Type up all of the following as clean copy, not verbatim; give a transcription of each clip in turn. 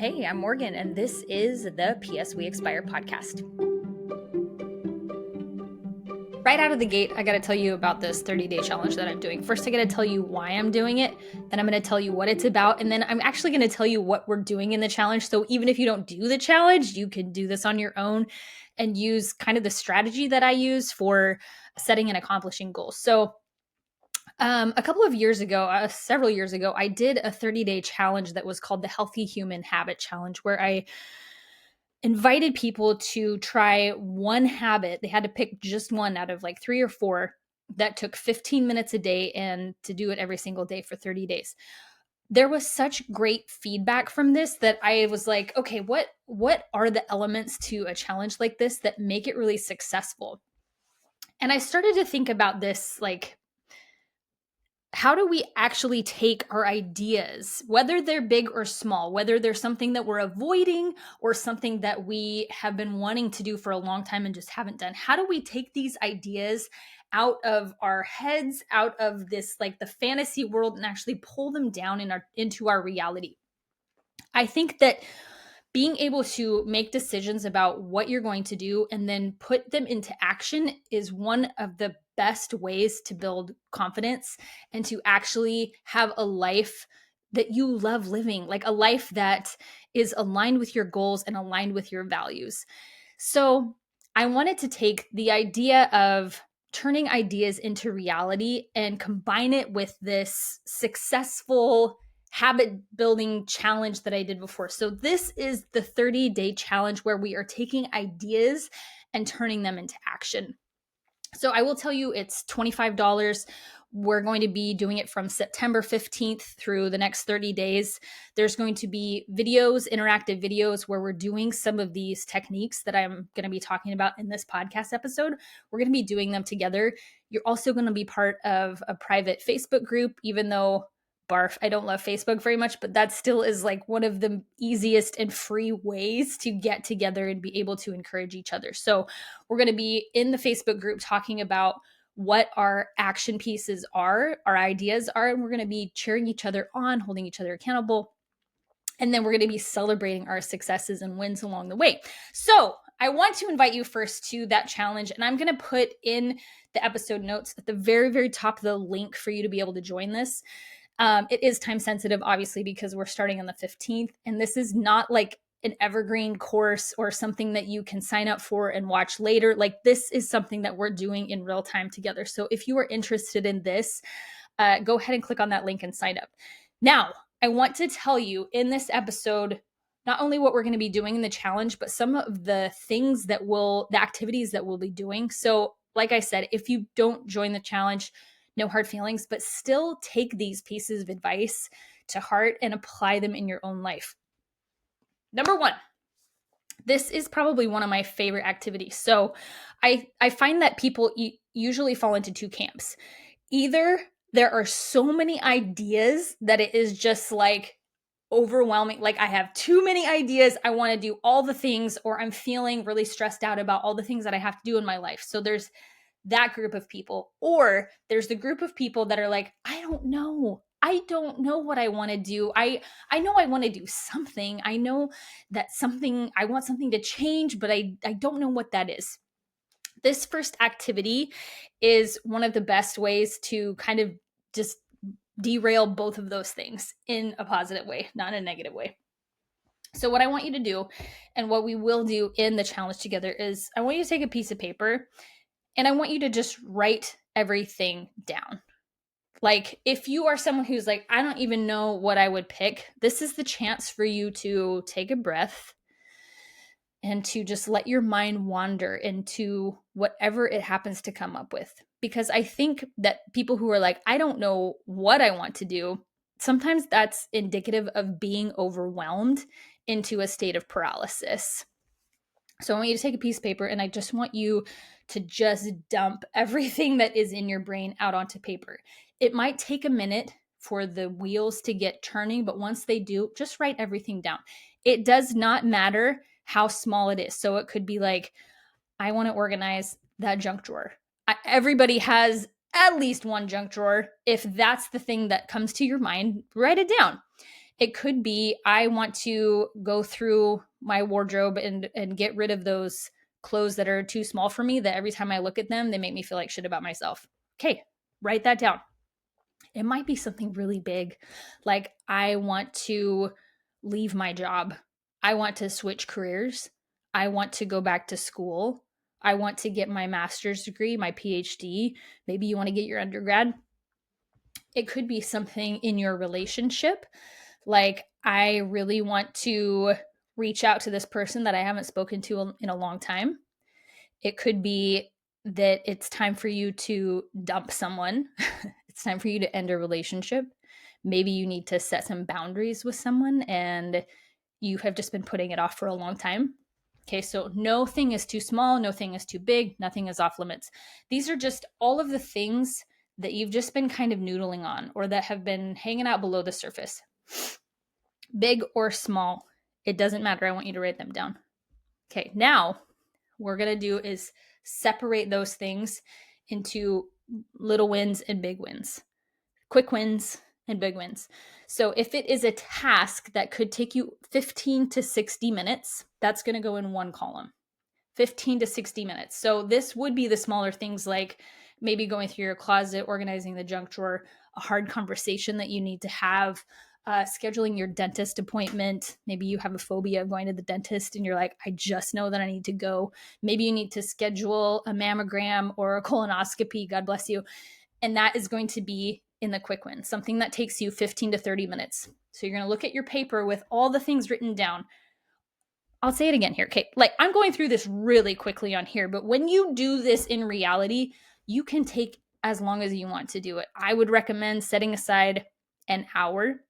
Hey, I'm Morgan, and this is the PS We Expire podcast. Right out of the gate, I got to tell you about this 30-day challenge that I'm doing. First, I got to tell you why I'm doing it. Then I'm going to tell you what it's about. And then I'm actually going to tell you what we're doing in the challenge. So even if you don't do the challenge, you can do this on your own and use kind of the strategy that I use for setting and accomplishing goals. So a couple of years ago, several years ago, I did a 30-day challenge that was called the Healthy Human Habit Challenge, where I invited people to try one habit. They had to pick just one out of like three or four that took 15 minutes a day and to do it every single day for 30 days. There was such great feedback from this that I was like, okay, what are the elements to a challenge like this that make it really successful? And I started to think about this, like, how do we actually take our ideas, whether they're big or small, whether there's something that we're avoiding or something that we have been wanting to do for a long time and just haven't done? How do we take these ideas out of our heads, out of this, like, the fantasy world, and actually pull them down into our reality? I think that being able to make decisions about what you're going to do and then put them into action is one of the best ways to build confidence and to actually have a life that you love living, like a life that is aligned with your goals and aligned with your values. So, I wanted to take the idea of turning ideas into reality and combine it with this successful habit building challenge that I did before. So this is the 30-day challenge where we are taking ideas and turning them into action. So I will tell you, it's $25. We're going to be doing it from September 15th through the next 30 days. There's going to be videos, interactive videos, where we're doing some of these techniques that I'm going to be talking about in this podcast episode. We're going to be doing them together. You're also going to be part of a private Facebook group, even though barf, I don't love Facebook very much, but that still is like one of the easiest and free ways to get together and be able to encourage each other. So we're going to be in the Facebook group talking about what our action pieces are, our ideas are, and we're going to be cheering each other on, holding each other accountable. And then we're going to be celebrating our successes and wins along the way. So I want to invite you first to that challenge, and I'm going to put in the episode notes at the very, very top the link for you to be able to join this. It is time sensitive, obviously, because we're starting on the 15th, and this is not like an evergreen course or something that you can sign up for and watch later. Like, this is something that we're doing in real time together. So if you are interested in this, go ahead and click on that link and sign up. Now, I want to tell you in this episode, not only what we're going to be doing in the challenge, but some of the activities that we'll be doing. So like I said, if you don't join the challenge, no hard feelings, but still take these pieces of advice to heart and apply them in your own life. Number one, this is probably one of my favorite activities. So I find that people usually fall into two camps. Either there are so many ideas that it is just like overwhelming. Like, I have too many ideas. I want to do all the things, or I'm feeling really stressed out about all the things that I have to do in my life. So there's that group of people. Or there's the group of people that are like, I don't know what I want to do. I know I want to do something. I know that I want something to change, but I don't know what that is. This first activity is one of the best ways to kind of just derail both of those things in a positive way, not in a negative way. So what I want you to do, and what we will do in the challenge together, is I want you to take a piece of paper and I want you to just write everything down. Like, if you are someone who's like, I don't even know what I would pick, this is the chance for you to take a breath and to just let your mind wander into whatever it happens to come up with. Because I think that people who are like, I don't know what I want to do, sometimes that's indicative of being overwhelmed into a state of paralysis. So I want you to take a piece of paper, and I just want you to just dump everything that is in your brain out onto paper. It might take a minute for the wheels to get turning, but once they do, just write everything down. It does not matter how small it is. So it could be like, I want to organize that junk drawer. Everybody has at least one junk drawer. If that's the thing that comes to your mind, write it down. It could be I want to go through my wardrobe and get rid of those clothes that are too small for me, that every time I look at them, they make me feel like shit about myself. Okay, write that down. It might be something really big, like I want to leave my job. I want to switch careers. I want to go back to school. I want to get my master's degree, my PhD. Maybe you want to get your undergrad. It could be something in your relationship. Like, I really want to reach out to this person that I haven't spoken to in a long time. It could be that it's time for you to dump someone. It's time for you to end a relationship. Maybe you need to set some boundaries with someone and you have just been putting it off for a long time. Okay, so no thing is too small, no thing is too big, nothing is off limits. These are just all of the things that you've just been kind of noodling on or that have been hanging out below the surface. Big or small, it doesn't matter. I want you to write them down. Okay, now what we're going to do is separate those things into little wins and big wins, quick wins and big wins. So if it is a task that could take you 15 to 60 minutes, that's going to go in one column. 15 to 60 minutes. So this would be the smaller things, like maybe going through your closet, organizing the junk drawer, a hard conversation that you need to have, scheduling your dentist appointment. Maybe you have a phobia of going to the dentist and you're like, I just know that I need to go. Maybe you need to schedule a mammogram or a colonoscopy, God bless you. And that is going to be in the quick win, something that takes you 15 to 30 minutes. So you're going to look at your paper with all the things written down. I'll say it again here. Okay, like I'm going through this really quickly on here, but when you do this in reality, you can take as long as you want to do it. I would recommend setting aside an hour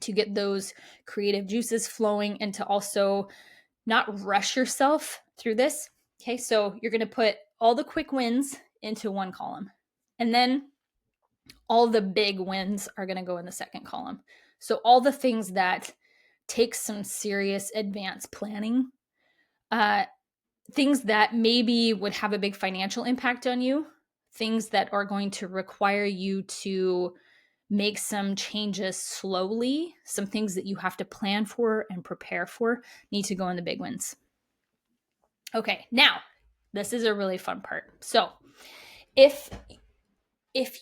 to get those creative juices flowing and to also not rush yourself through this. Okay, so you're going to put all the quick wins into one column. And then all the big wins are going to go in the second column. So all the things that take some serious advanced planning, things that maybe would have a big financial impact on you, things that are going to require you to make some changes slowly, some things that you have to plan for and prepare for need to go in the big wins. Okay, now this is a really fun part. So if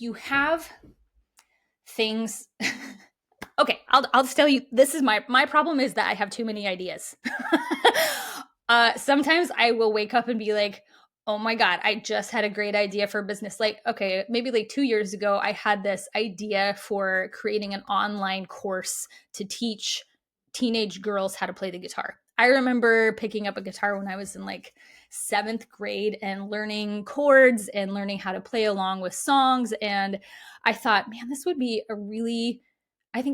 you have things okay, I'll just tell you, this is my problem is that I have too many ideas. Sometimes I will wake up and be like, oh my God, I just had a great idea for business. Like, okay, maybe like 2 years ago, I had this idea for creating an online course to teach teenage girls how to play the guitar. I remember picking up a guitar when I was in like 7th grade and learning chords and learning how to play along with songs. And I thought, man, I think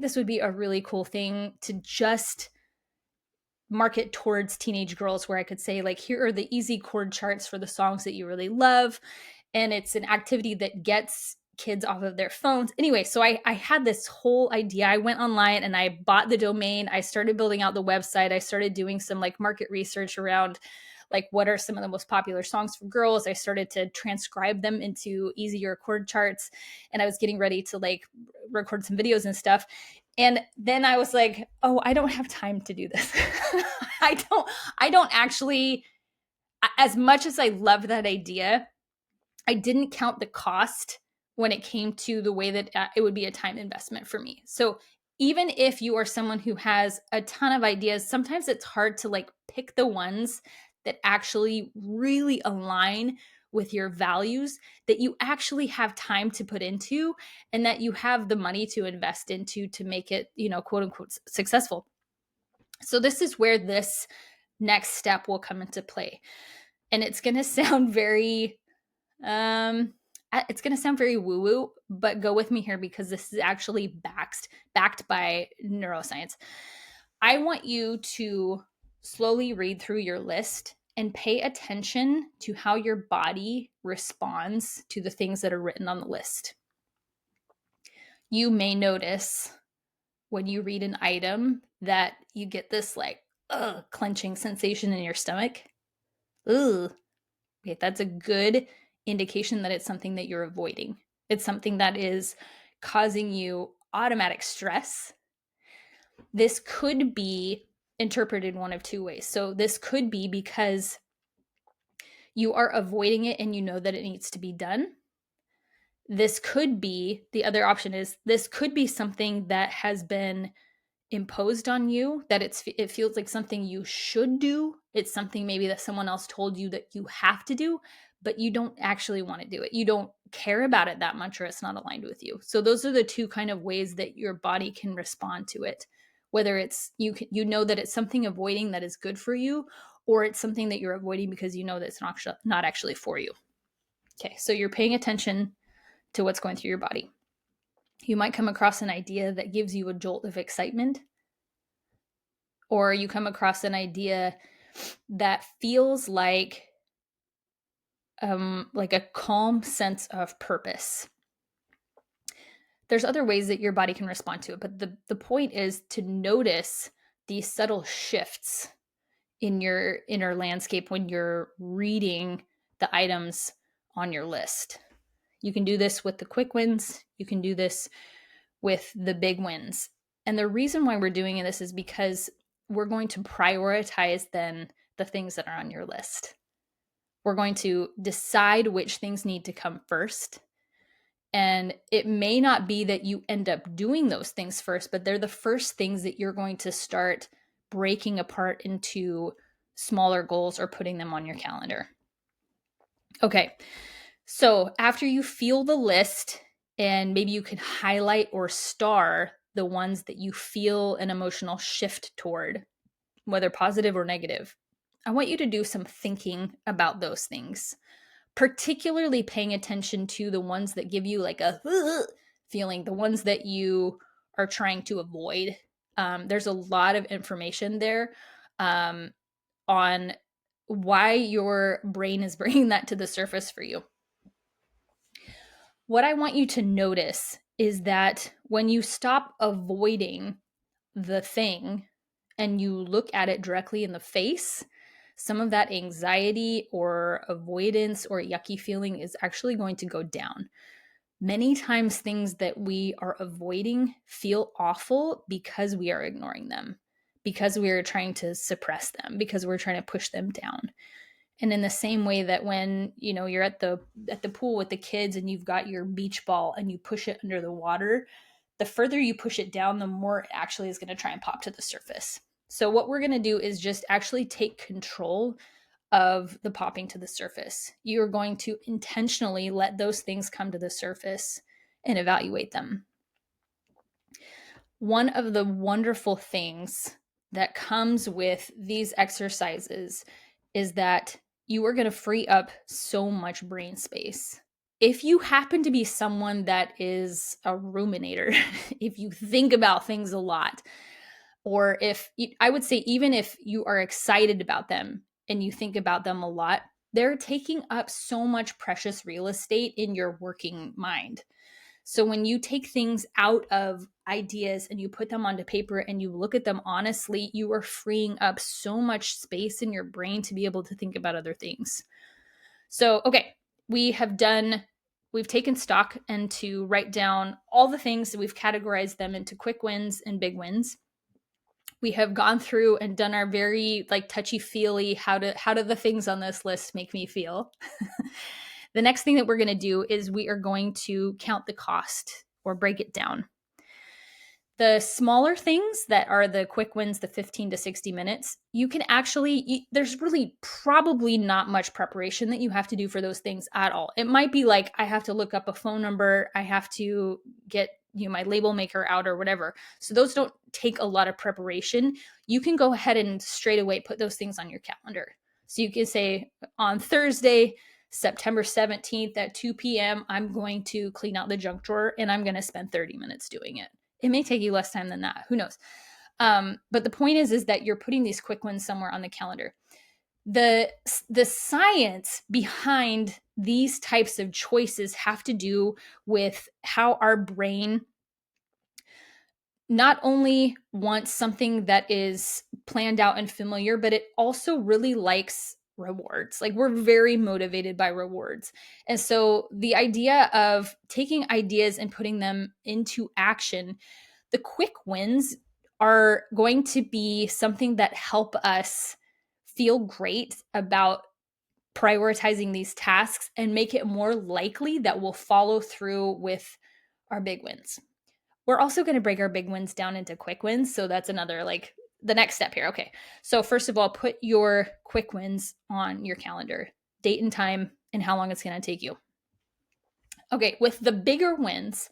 this would be a really cool thing to just market towards teenage girls, where I could say, like, here are the easy chord charts for the songs that you really love. And it's an activity that gets kids off of their phones. Anyway, so I had this whole idea. I went online and I bought the domain. I started building out the website. I started doing some like market research around like what are some of the most popular songs for girls. I started to transcribe them into easier chord charts, and I was getting ready to like record some videos and stuff. And then I was like, oh, I don't have time to do this. I don't actually, as much as I love that idea, I didn't count the cost when it came to the way that it would be a time investment for me. So even if you are someone who has a ton of ideas, sometimes it's hard to like pick the ones that actually really align with your values, that you actually have time to put into, and that you have the money to invest into to make it, you know, quote unquote successful. So this is where this next step will come into play. And it's going to sound very it's going to sound very woo woo, but go with me here because this is actually backed by neuroscience. I want you to slowly read through your list and pay attention to how your body responds to the things that are written on the list. You may notice when you read an item that you get this like clenching sensation in your stomach. Ugh. Okay, that's a good indication that it's something that you're avoiding. It's something that is causing you automatic stress. This could be interpreted one of two ways. So this could be because you are avoiding it and you know that it needs to be done. This could be, the other option is, this could be something that has been imposed on you, that it feels like something you should do. It's something maybe that someone else told you that you have to do, but you don't actually want to do it. You don't care about it that much, or it's not aligned with you. So those are the two kind of ways that your body can respond to it. Whether it's you know that it's something avoiding that is good for you, or it's something that you're avoiding because you know that it's not actually for you. Okay, so you're paying attention to what's going through your body. You might come across an idea that gives you a jolt of excitement, or you come across an idea that feels like a calm sense of purpose. There's other ways that your body can respond to it, but the point is to notice these subtle shifts in your inner landscape when you're reading the items on your list. You can do this with the quick wins. You can do this with the big wins. And the reason why we're doing this is because we're going to prioritize then the things that are on your list. We're going to decide which things need to come first. And it may not be that you end up doing those things first, but they're the first things that you're going to start breaking apart into smaller goals or putting them on your calendar. Okay, so after you feel the list, and maybe you can highlight or star the ones that you feel an emotional shift toward, whether positive or negative, I want you to do some thinking about those things, particularly paying attention to the ones that give you like a feeling, the ones that you are trying to avoid. There's a lot of information there on why your brain is bringing that to the surface for you. What I want you to notice is that when you stop avoiding the thing and you look at it directly in the face, some of that anxiety or avoidance or yucky feeling is actually going to go down. Many times, things that we are avoiding feel awful because we are ignoring them, because we are trying to suppress them, because we're trying to push them down. And in the same way that when, you're at the pool with the kids and you've got your beach ball and you push it under the water, the further you push it down, the more it actually is going to try and pop to the surface. So what we're going to do is just actually take control of the popping to the surface. You're going to intentionally let those things come to the surface and evaluate them. One of the wonderful things that comes with these exercises is that you are going to free up so much brain space. If you happen to be someone that is a ruminator, if you think about things a lot, or I would say even if you are excited about them and you think about them a lot, they're taking up so much precious real estate in your working mind. So when you take things out of ideas and you put them onto paper and you look at them honestly, you are freeing up so much space in your brain to be able to think about other things. So, okay, we've taken stock and to write down all the things. We've categorized them into quick wins and big wins. We have gone through and done our very touchy-feely, how do the things on this list make me feel? The next thing that we're going to do is we are going to count the cost or break it down. The smaller things that are the quick wins, the 15 to 60 minutes, you can actually, there's really probably not much preparation that you have to do for those things at all. It might be like, I have to look up a phone number, I have to get my label maker out or whatever. So those don't take a lot of preparation. You can go ahead and straight away put those things on your calendar. So you can say on Thursday, September 17th at 2 p.m., I'm going to clean out the junk drawer and I'm going to spend 30 minutes doing it. It may take you less time than that. Who knows? But the point is that you're putting these quick wins somewhere on the calendar. The science behind these types of choices have to do with how our brain not only wants something that is planned out and familiar, but it also really likes rewards. Like, we're very motivated by rewards. And so the idea of taking ideas and putting them into action, the quick wins are going to be something that help us feel great about prioritizing these tasks and make it more likely that we'll follow through with our big wins. We're also going to break our big wins down into quick wins. So that's another, like, the next step here. Okay. So first of all, put your quick wins on your calendar, date and time, and how long it's going to take you. Okay. With the bigger wins,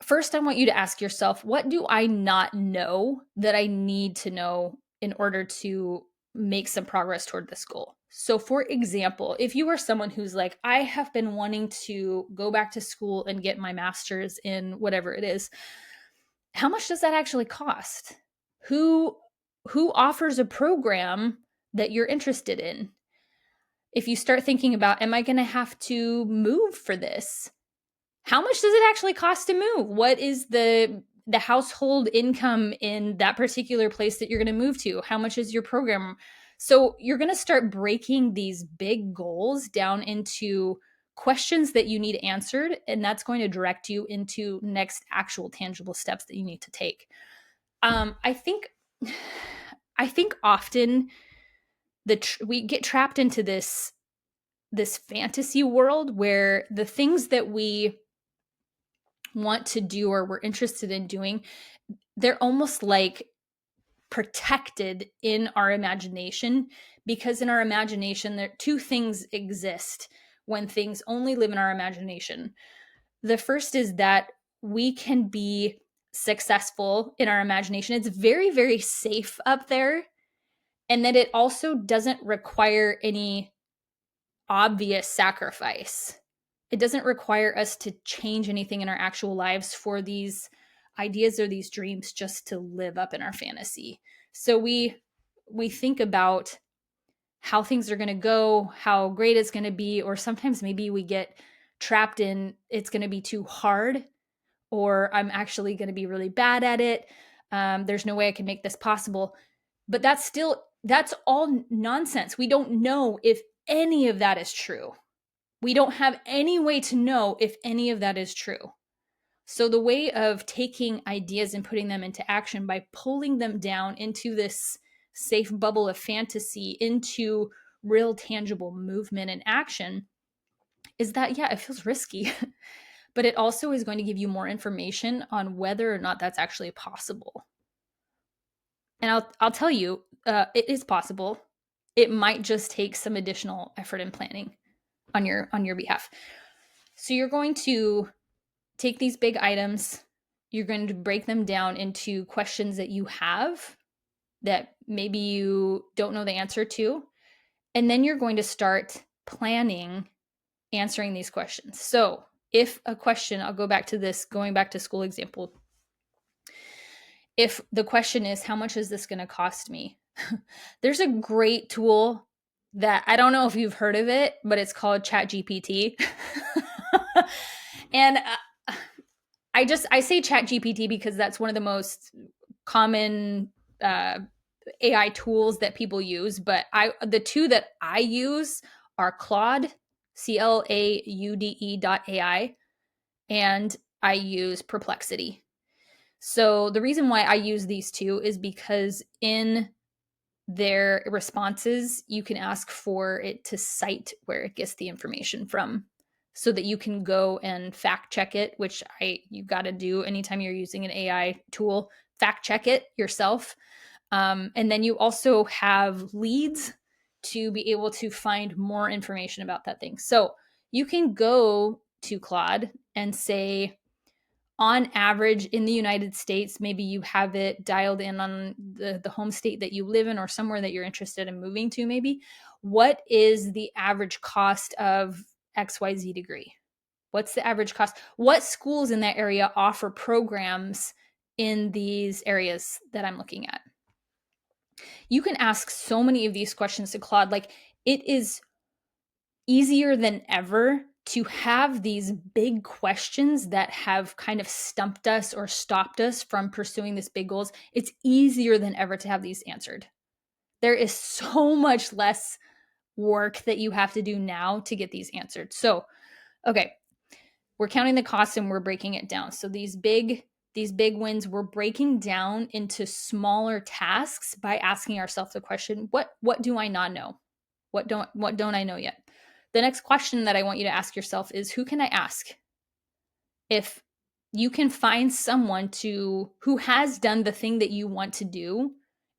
first, I want you to ask yourself, what do I not know that I need to know in order to make some progress toward this goal? So, for example, if you are someone who's like, I have been wanting to go back to school and get my master's in whatever it is, how much does that actually cost? Who offers a program that you're interested in? If you start thinking about, am I going to have to move for this? How much does it actually cost to move? What is the household income in that particular place that you're going to move to? How much is your program? So you're going to start breaking these big goals down into questions that you need answered, and that's going to direct you into next actual tangible steps that you need to take. I think often we get trapped into this fantasy world where the things that we want to do or we're interested in doing, they're almost like protected in our imagination, because in our imagination there two things exist when things only live in our imagination. The first is that we can be successful in our imagination. It's very, very safe up there, and that it also doesn't require any obvious sacrifice. It doesn't require us to change anything in our actual lives for these ideas or these dreams just to live up in our fantasy. So we think about how things are going to go, how great it's going to be, or sometimes maybe we get trapped in it's going to be too hard, or I'm actually going to be really bad at it. There's no way I can make this possible. But that's all nonsense. We don't know if any of that is true. We don't have any way to know if any of that is true. So the way of taking ideas and putting them into action by pulling them down into this safe bubble of fantasy, into real tangible movement and action, is that, yeah, it feels risky, but it also is going to give you more information on whether or not that's actually possible. And I'll tell you, it is possible. It might just take some additional effort and planning on your behalf. So you're going to take these big items, you're going to break them down into questions that you have that maybe you don't know the answer to, and then you're going to start planning answering these questions. So if a question, I'll go back to this going back to school example. If the question is, how much is this going to cost me? There's a great tool that I don't know if you've heard of it, but it's called ChatGPT. And I say ChatGPT because that's one of the most common AI tools that people use. But the two that I use are Claude, CLAUDE.ai, and I use Perplexity. So the reason why I use these two is because in their responses, you can ask for it to cite where it gets the information from, so that you can go and fact check it, which you got to do anytime you're using an AI tool. Fact check it yourself. And then you also have leads to be able to find more information about that thing. So you can go to Claude and say, on average in the United States, maybe you have it dialed in on the home state that you live in or somewhere that you're interested in moving to, maybe. What is the average cost of XYZ degree? What's the average cost? What schools in that area offer programs in these areas that I'm looking at? You can ask so many of these questions to Claude. Like, it is easier than ever to have these big questions that have kind of stumped us or stopped us from pursuing these big goals. It's easier than ever to have these answered. There is so much less work that you have to do now to get these answered. So, okay, we're counting the costs and we're breaking it down. So these big these big wins, we're breaking down into smaller tasks by asking ourselves the question, what do I not know? What don't I know yet? The next question that I want you to ask yourself is, who can I ask? If you can find someone who has done the thing that you want to do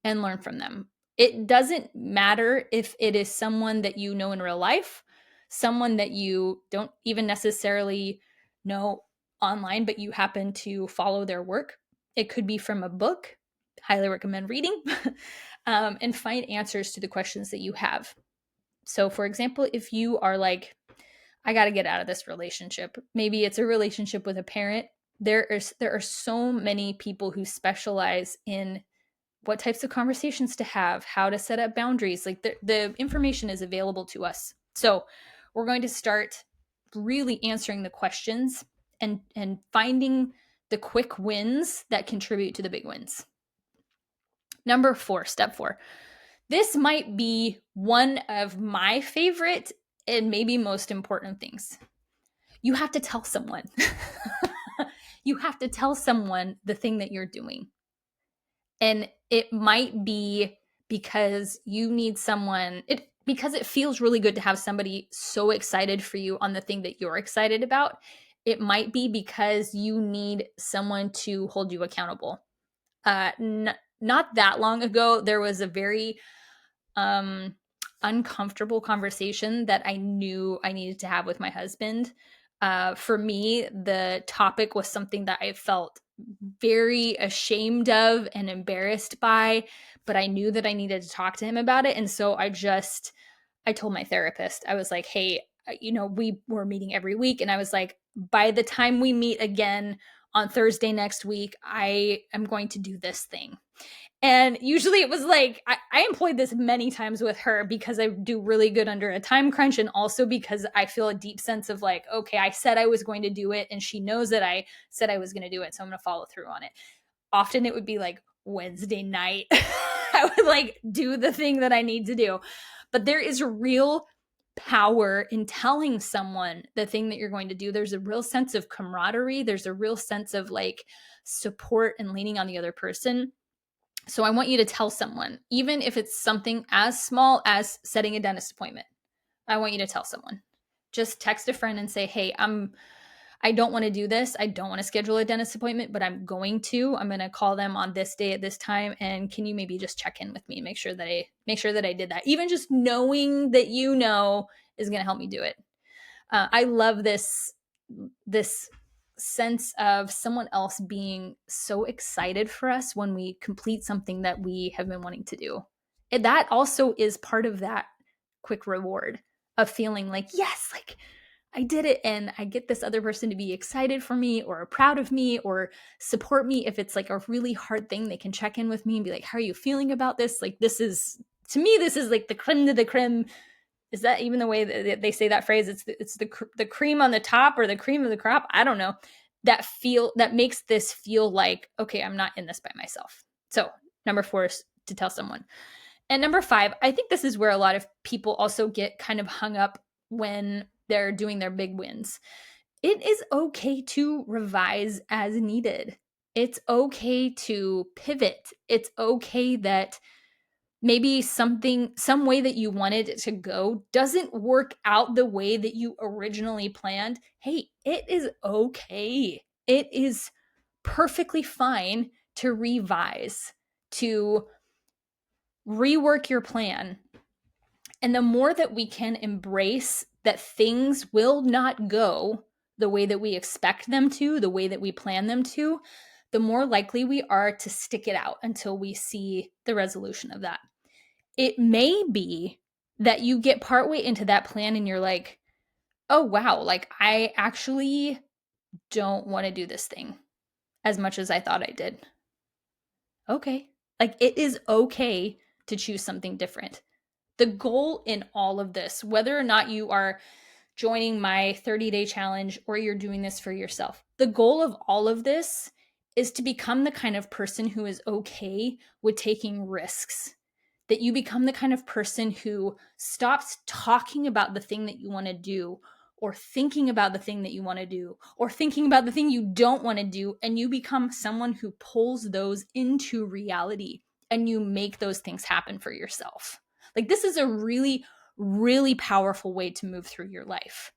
and learn from them. It doesn't matter if it is someone that you know in real life, someone that you don't even necessarily know online, but you happen to follow their work. It could be from a book. Highly recommend reading and find answers to the questions that you have. So, for example, if you are like, I got to get out of this relationship. Maybe it's a relationship with a parent. There are so many people who specialize in what types of conversations to have, how to set up boundaries. Like the information is available to us. So we're going to start really answering the questions and finding the quick wins that contribute to the big wins. Number 4, step 4. This might be one of my favorite and maybe most important things. You have to tell someone. You have to tell someone the thing that you're doing. And it might be because you need someone, because it feels really good to have somebody so excited for you on the thing that you're excited about. It might be because you need someone to hold you accountable. Not that long ago, there was a very uncomfortable conversation that I knew I needed to have with my husband. For me, the topic was something that I felt very ashamed of and embarrassed by, but I knew that I needed to talk to him about it. And so I told my therapist, I was like, hey, we were meeting every week. And I was like, by the time we meet again on Thursday next week, I am going to do this thing. And usually it was like, I employed this many times with her because I do really good under a time crunch. And also because I feel a deep sense of like, okay, I said I was going to do it. And she knows that I said I was going to do it. So I'm going to follow through on it. Often it would be like Wednesday night. I would like do the thing that I need to do. But there is a real power in telling someone the thing that you're going to do. There's a real sense of camaraderie. There's a real sense of like support and leaning on the other person. So I want you to tell someone, even if it's something as small as setting a dentist appointment. I want you to tell someone. Just text a friend and say, hey, I don't want to do this. I don't want to schedule a dentist appointment, but I'm going to call them on this day at this time. And can you maybe just check in with me and make sure that I did that? Even just knowing that you know is going to help me do it. I love this sense of someone else being so excited for us when we complete something that we have been wanting to do. And that also is part of that quick reward of feeling like, yes, like I did it, and I get this other person to be excited for me or proud of me or support me. If it's like a really hard thing, they can check in with me and be like, how are you feeling about this? Like, this is, to me, this is like the creme de la creme. Is that even the way that they say that phrase? It's the cream on the top or the cream of the crop. I don't know. That makes this feel like, okay, I'm not in this by myself. So number 4 is to tell someone. And number 5, I think this is where a lot of people also get kind of hung up when they're doing their big wins. It is okay to revise as needed. It's okay to pivot. It's okay that maybe some way that you wanted it to go doesn't work out the way that you originally planned. Hey, it is okay. It is perfectly fine to revise, to rework your plan. And the more that we can embrace that things will not go the way that we expect them to, the way that we plan them to, the more likely we are to stick it out until we see the resolution of that. It may be that you get partway into that plan and you're like, oh, wow, like I actually don't want to do this thing as much as I thought I did. Okay. Like it is okay to choose something different. The goal in all of this, whether or not you are joining my 30-day challenge or you're doing this for yourself, the goal of all of this is to become the kind of person who is okay with taking risks. That you become the kind of person who stops talking about the thing that you want to do or thinking about the thing that you want to do or thinking about the thing you don't want to do, and you become someone who pulls those into reality and you make those things happen for yourself. Like, this is a really, really powerful way to move through your life,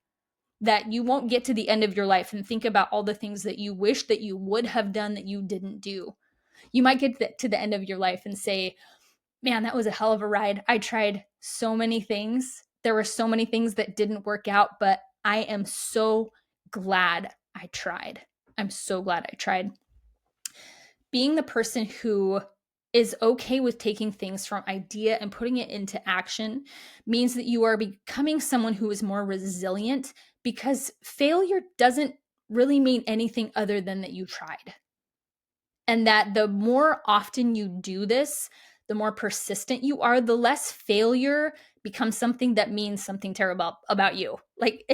that you won't get to the end of your life and think about all the things that you wish that you would have done that you didn't do. You might get to the end of your life and say, man, that was a hell of a ride. I tried so many things. There were so many things that didn't work out, but I am so glad I tried. I'm so glad I tried. Being the person who is okay with taking things from idea and putting it into action means that you are becoming someone who is more resilient, because failure doesn't really mean anything other than that you tried. And that the more often you do this, the more persistent you are, the less failure becomes something that means something terrible about you. Like,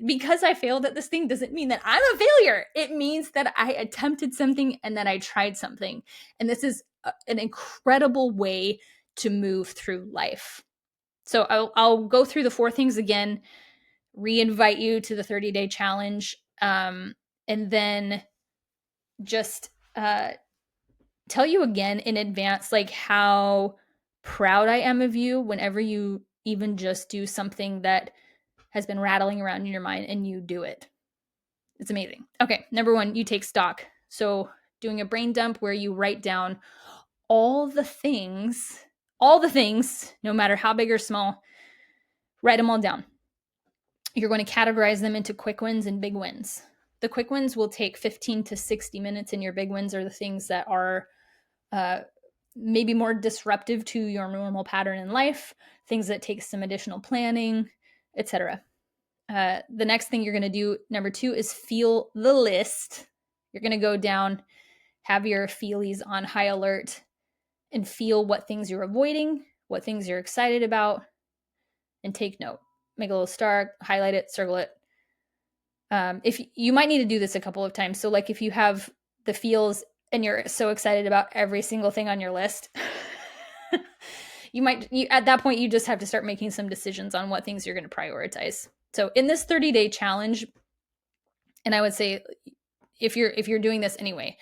because I failed at this thing doesn't mean that I'm a failure. It means that I attempted something and that I tried something. And this is an incredible way to move through life. So I'll go through the 4 things again, re-invite you to the 30-day challenge, and then just tell you again in advance, like, how proud I am of you whenever you even just do something that has been rattling around in your mind and you do it. It's amazing. Okay, number 1, you take stock. So doing a brain dump where you write down all the things, no matter how big or small, write them all down. You're going to categorize them into quick wins and big wins. The quick wins will take 15 to 60 minutes, and your big wins are the things that are maybe more disruptive to your normal pattern in life, things that take some additional planning, etc. The next thing you're going to do, number 2, is feel the list. You're going to go down, have your feelies on high alert, and feel what things you're avoiding, what things you're excited about, and take note. Make a little star, highlight it, circle it. If you might need to do this a couple of times. So, like, if you have the feels and you're so excited about every single thing on your list, at that point, you just have to start making some decisions on what things you're going to prioritize. So in this 30-day challenge, and I would say if you're doing this anyway,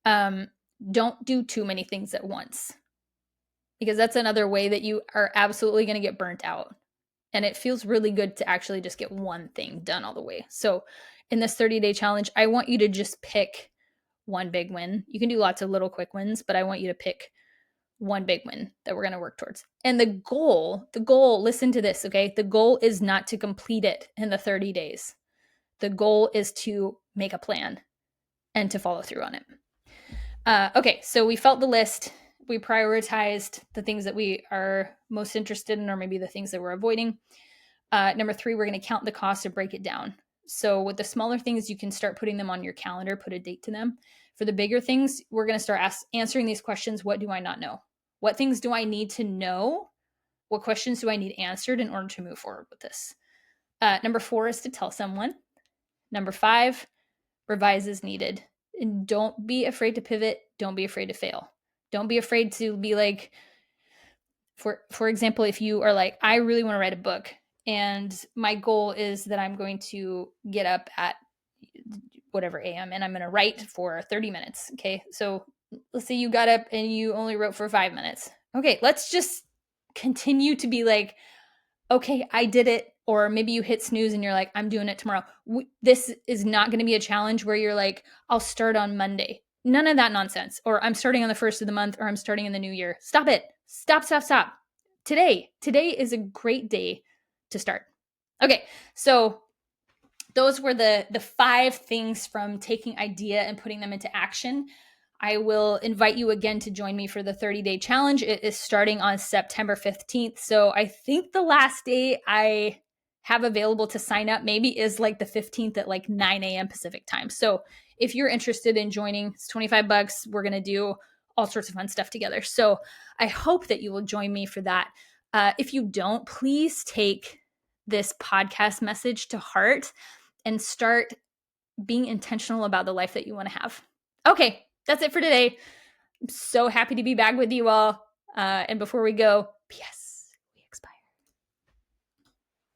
don't do too many things at once, because that's another way that you are absolutely going to get burnt out. And it feels really good to actually just get one thing done all the way. So in this 30-day challenge, I want you to just pick one big win. You can do lots of little quick wins, but I want you to pick one big win that we're going to work towards. And the goal, listen to this, okay? The goal is not to complete it in the 30 days. The goal is to make a plan and to follow through on it. Okay, so we felt the list. We prioritized the things that we are most interested in, or maybe the things that we're avoiding. Number 3, we're going to count the cost and break it down. So with the smaller things, you can start putting them on your calendar, put a date to them. For the bigger things, we're going to start answering these questions. What do I not know? What things do I need to know? What questions do I need answered in order to move forward with this? Number 4 is to tell someone. Number 5, revise as needed. And don't be afraid to pivot. Don't be afraid to fail. Don't be afraid to be like, for example, if you are like, I really want to write a book, and my goal is that I'm going to get up at whatever a.m. and I'm going to write for 30 minutes. Okay. So let's say you got up and you only wrote for 5 minutes. Okay. Let's just continue to be like, okay, I did it. Or maybe you hit snooze and you're like, I'm doing it tomorrow. This is not going to be a challenge where you're like, I'll start on Monday. None of that nonsense. Or I'm starting on the 1st of the month, or I'm starting in the new year. Stop it. Stop. Today is a great day to start. Okay. So those were the 5 things from taking idea and putting them into action. I will invite you again to join me for the 30-day challenge. It is starting on September 15th. So I think the last day I have available to sign up maybe is like the 15th at like 9 a.m. Pacific time. So if you're interested in joining, it's $25. We're going to do all sorts of fun stuff together. So I hope that you will join me for that. If you don't, please take this podcast message to heart and start being intentional about the life that you want to have. Okay, that's it for today. I'm so happy to be back with you all. And before we go, P.S.